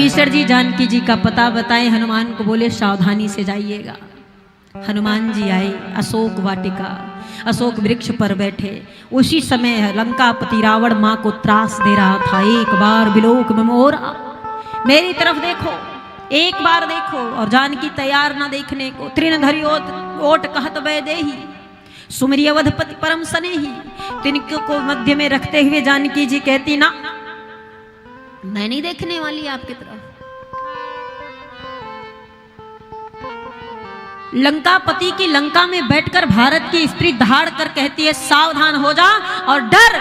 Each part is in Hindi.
विभीषण जी जानकी जी का पता बताए, हनुमान को बोले सावधानी से जाइएगा। हनुमान जी आए, अशोक वाटिका, अशोक वृक्ष पर बैठे। उसी समय लंकापति रावण माँ को त्रास दे रहा था। एक बार बिलोक में मोरा, मेरी तरफ देखो, एक बार देखो। और जानकी तैयार ना देखने को। तृण धरी ओट कहत वैदेही, सुमरी अवधपति परम स्नेही। तिनकों को मध्य में रखते हुए जानकी जी कहती, ना मैं नहीं देखने वाली आपकी तरफ। लंकापति की लंका में बैठकर भारत की स्त्री दहाड़ कर कहती है, सावधान हो जा और डर।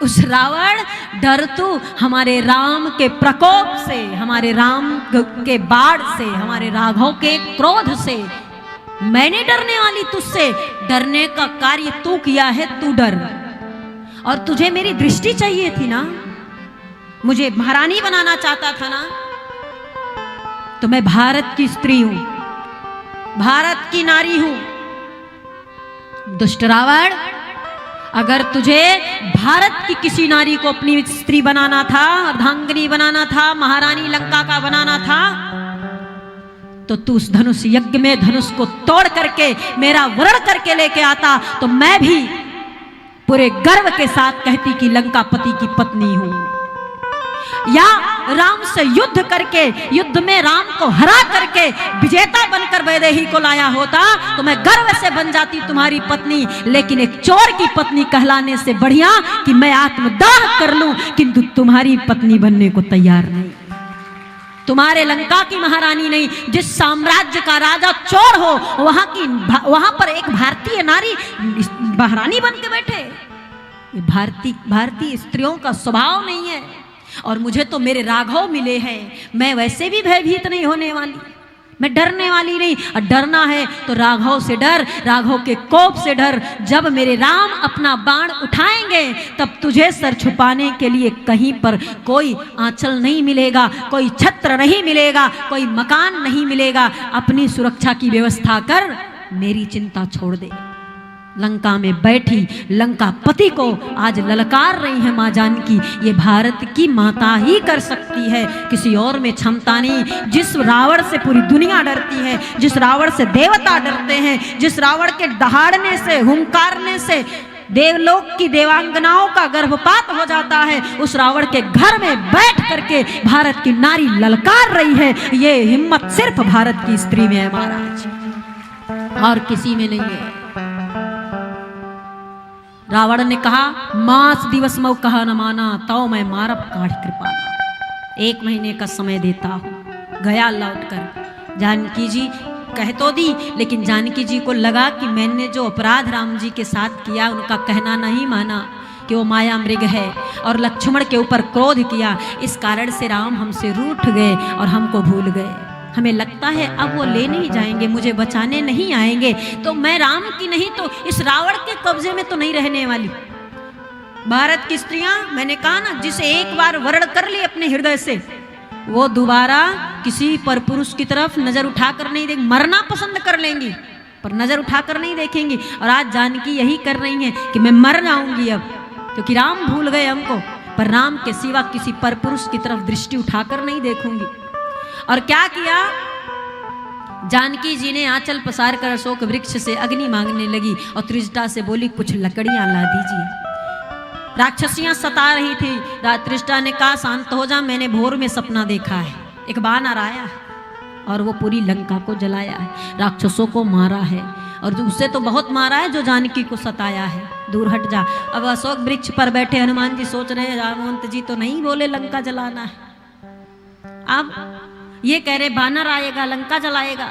उस रावण, डर तू हमारे राम के प्रकोप से, हमारे राम के बाढ़ से, हमारे राघव के क्रोध से। मैं नहीं डरने वाली तुझसे। डरने का कार्य तू किया है, तू डर। और तुझे मेरी दृष्टि चाहिए थी ना, मुझे महारानी बनाना चाहता था ना। तो मैं भारत की स्त्री हूं, भारत की नारी हूं। दुष्ट रावण, अगर तुझे भारत की किसी नारी को अपनी स्त्री बनाना था, अर्धांगिनी बनाना था, महारानी लंका का बनाना था, तो तू उस धनुष यज्ञ में धनुष को तोड़ करके मेरा वरण करके लेके आता, तो मैं भी पूरे गर्व के साथ कहती कि लंकापति की पत्नी हूं। या राम से युद्ध करके, युद्ध में राम को हरा करके विजेता बनकर वैदेही को लाया होता, तो मैं गर्व से बन जाती तुम्हारी पत्नी। लेकिन एक चोर की पत्नी कहलाने से बढ़िया कि मैं आत्मदाह कर लूं, किंतु तुम्हारी पत्नी बनने को तैयार नहीं। तुम्हारे लंका की महारानी नहीं। जिस साम्राज्य का राजा चोर हो, वहां पर एक भारतीय नारी महारानी बन के बैठे। भारतीय स्त्रियों का स्वभाव नहीं है। और मुझे तो मेरे राघव मिले हैं, मैं वैसे भी भयभीत नहीं होने वाली, मैं डरने वाली नहीं। और डरना है तो राघव से डर, राघव के कोप से डर। जब मेरे राम अपना बाण उठाएंगे, तब तुझे सर छुपाने के लिए कहीं पर कोई आंचल नहीं मिलेगा, कोई छत्र नहीं मिलेगा, कोई मकान नहीं मिलेगा। अपनी सुरक्षा की व्यवस्था कर, मेरी चिंता छोड़ दे। लंका में बैठी लंकापति को आज ललकार रही है माँ जानकी। ये भारत की माता ही कर सकती है, किसी और में क्षमता नहीं। जिस रावण से पूरी दुनिया डरती है, जिस रावण से देवता डरते हैं, जिस रावण के दहाड़ने से, हुंकारने से देवलोक की देवांगनाओं का गर्भपात हो जाता है, उस रावण के घर में बैठ करके भारत की नारी ललकार रही है। ये हिम्मत सिर्फ भारत की स्त्री में है महाराज, और किसी में नहीं है। रावण ने कहा, मास दिवस मऊ कहा न माना, तो मैं मारब काढ़ कृपाना। 1 महीने का समय देता हूं। गया लौटकर जानकी जी कह तो दी, लेकिन जानकी जी को लगा कि मैंने जो अपराध राम जी के साथ किया, उनका कहना नहीं माना कि वो माया मृग है, और लक्ष्मण के ऊपर क्रोध किया। इस कारण से राम हमसे रूठ गए और हमको भूल गए। हमें लगता है अब वो ले नहीं जाएंगे, मुझे बचाने नहीं आएंगे, तो मैं राम की नहीं तो इस रावण के कब्जे में तो नहीं रहने वाली। भारत की स्त्रियां, मैंने कहा ना, जिसे एक बार वर्ण कर ली अपने हृदय से, वो दोबारा किसी पर पुरुष की तरफ नजर उठाकर नहीं देख, मरना पसंद कर लेंगी पर नजर उठाकर नहीं देखेंगी। और आज जानकी यही कर रही हैं कि मैं मर जाऊंगी अब, क्योंकि राम भूल गए हमको, पर राम के सिवा किसी पर पुरुष की तरफ दृष्टि उठाकर नहीं देखूंगी। और क्या किया जानकी जी ने? आंचल पसार कर अशोक वृक्ष से अग्नि मांगने लगी और त्रिजटा से बोली, कुछ लकड़ियां ला दीजिए। राक्षसियां सता रही थी। त्रिजटा ने कहा, शांत हो जा, मैंने भोर में सपना देखा है, एक वानर आया है और वो पूरी लंका को जलाया है, राक्षसों को मारा है, और उससे तो बहुत मारा है जो जानकी को सताया है। दूर हट जा। अब अशोक वृक्ष पर बैठे हनुमान जी सोच रहे हैं, जामवंत जी तो नहीं बोले लंका जलाना है, अब ये कह रहे बानर आएगा लंका जलाएगा।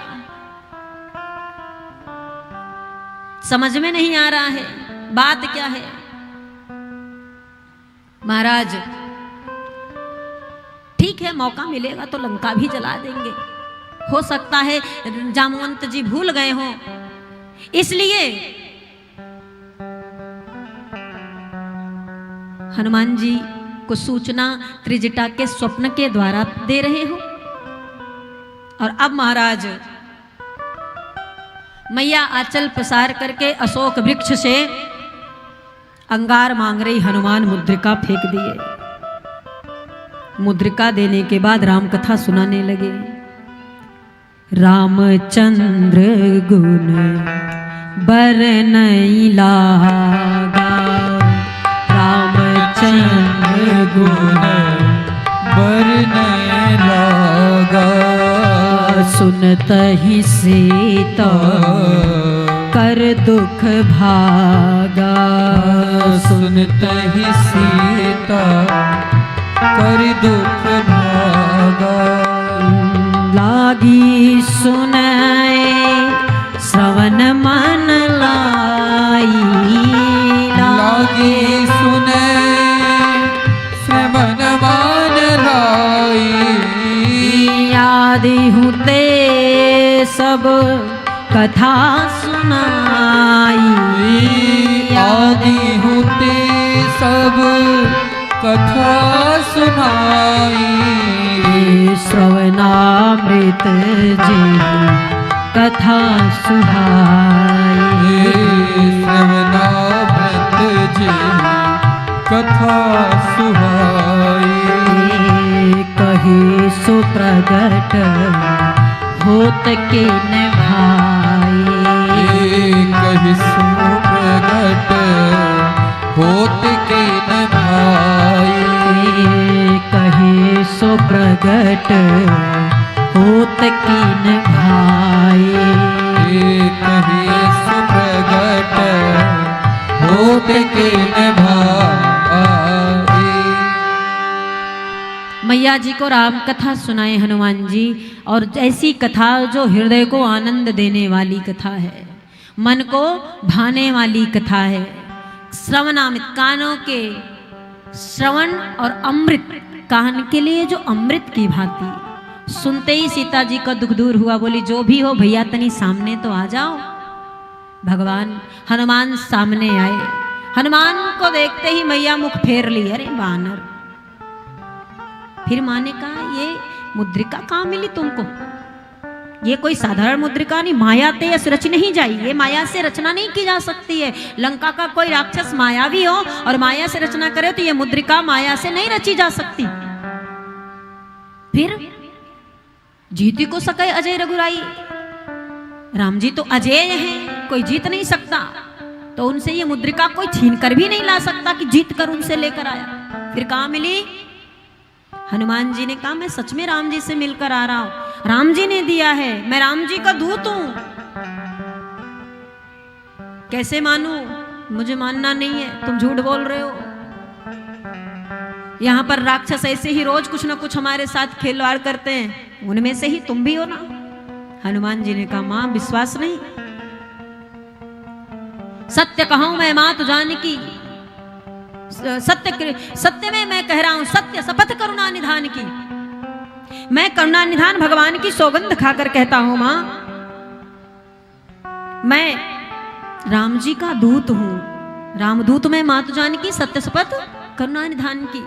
समझ में नहीं आ रहा है बात क्या है। महाराज, ठीक है, मौका मिलेगा तो लंका भी जला देंगे। हो सकता है जामवंत जी भूल गए हों, इसलिए हनुमान जी को सूचना त्रिजटा के स्वप्न के द्वारा दे रहे हो। और अब महाराज, मैया आंचल पसार करके अशोक वृक्ष से अंगार मांग रही, हनुमान मुद्रिका फेंक दिए। मुद्रिका देने के बाद राम कथा सुनाने लगे। रामचंद्र गुण बरनई लागा, रामचंद्र गुण बरनई लागा। सुनत ही सीता कर दुख भागा, सुनत ही सीता कर दुख भागा। लागी सुनाए श्रवण मन लाई, लागी सुने श्रवण मन लाई। आदि हुते सब कथा सुनाई, आदि होते सब कथा सुनाई। श्रवणामृत जी कथा सुहाई, श्रवणामृत जी कथा सुहाई। कही सुप्रगट होत के न भाई, कही सुप्रगट होत के न भाई। कही सुप्रगट होत के न भाई, कही सुप्रगट होत के न भाई। मैया जी को राम कथा सुनाए हनुमान जी, और ऐसी कथा जो हृदय को आनंद देने वाली कथा है, मन को भाने वाली कथा है। श्रवणामृत, कानों के श्रवण और अमृत, कान के लिए जो अमृत की भांति। सुनते ही सीता जी का दुख दूर हुआ, बोली जो भी हो भैया तनी सामने तो आ जाओ। भगवान हनुमान सामने आए, हनुमान को देखते ही मैया मुख फेर ली, अरे वानर। फिर माँ ने कहा ये मुद्रिका कहाँ मिली तुमको? ये कोई साधारण मुद्रिका नहीं, माया ते यस रच नहीं जाई, ये माया से रचना नहीं की जा सकती है। लंका का कोई राक्षस मायावी हो और माया से रचना करे तो ये मुद्रिका माया से नहीं रची जा सकती। फिर जीती को सके अजय रघुराई, राम जी तो अजय हैं, कोई जीत नहीं सकता, तो उनसे ये मुद्रिका कोई छीन कर भी नहीं ला सकता कि जीत कर उनसे लेकर आया। फिर कहाँ मिली? हनुमान जी ने कहा मैं सच में राम जी से मिलकर आ रहा हूं, राम जी ने दिया है, मैं राम जी का दूत हूं। कैसे मानूं? मुझे मानना नहीं है, तुम झूठ बोल रहे हो। यहां पर राक्षस ऐसे ही रोज कुछ ना कुछ हमारे साथ खिलवाड़ करते हैं, उनमें से ही तुम भी हो ना। हनुमान जी ने कहा मां विश्वास नहीं, सत्य कहूं मैं मां तो जानकी, सत्य में मैं कह रहा हूं, सत्य शपथ करुणा निधान की। मैं करुणा निधान भगवान की सौगंध खाकर कहता हूं मां, मैं राम जी का दूत हूं, रामदूत में मातु जानकी, सत्य शपथ करुणा निधान की।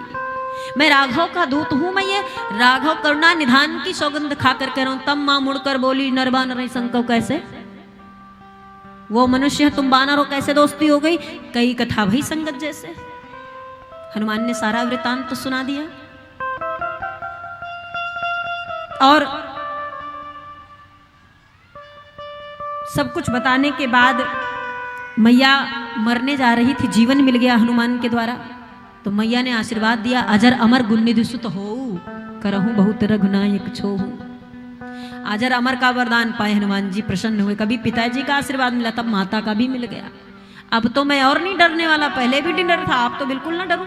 मैं राघव का दूत हूं, मैं ये राघव करुणा निधान की सौगंध खाकर कह रहा हूं। तब मां मुड़कर बोली नरबानर संकव कैसे? वो मनुष्य है, तुम बानर हो, कैसे दोस्ती हो गई? कई कथा भई संगत जैसे। हनुमान ने सारा वृतांत तो सुना दिया, और सब कुछ बताने के बाद मैया मरने जा रही थी, जीवन मिल गया हनुमान के द्वारा, तो मैया ने आशीर्वाद दिया अजर अमर गुणनिधि सुत हो, करहूं बहुत रघुनायक छोहू। अजर अमर का वरदान पाए हनुमान जी प्रसन्न हुए। कभी पिताजी का आशीर्वाद मिला, तब माता का भी मिल गया। अब तो मैं और नहीं डरने वाला, पहले भी नहीं डर था, आप तो बिल्कुल ना डरो।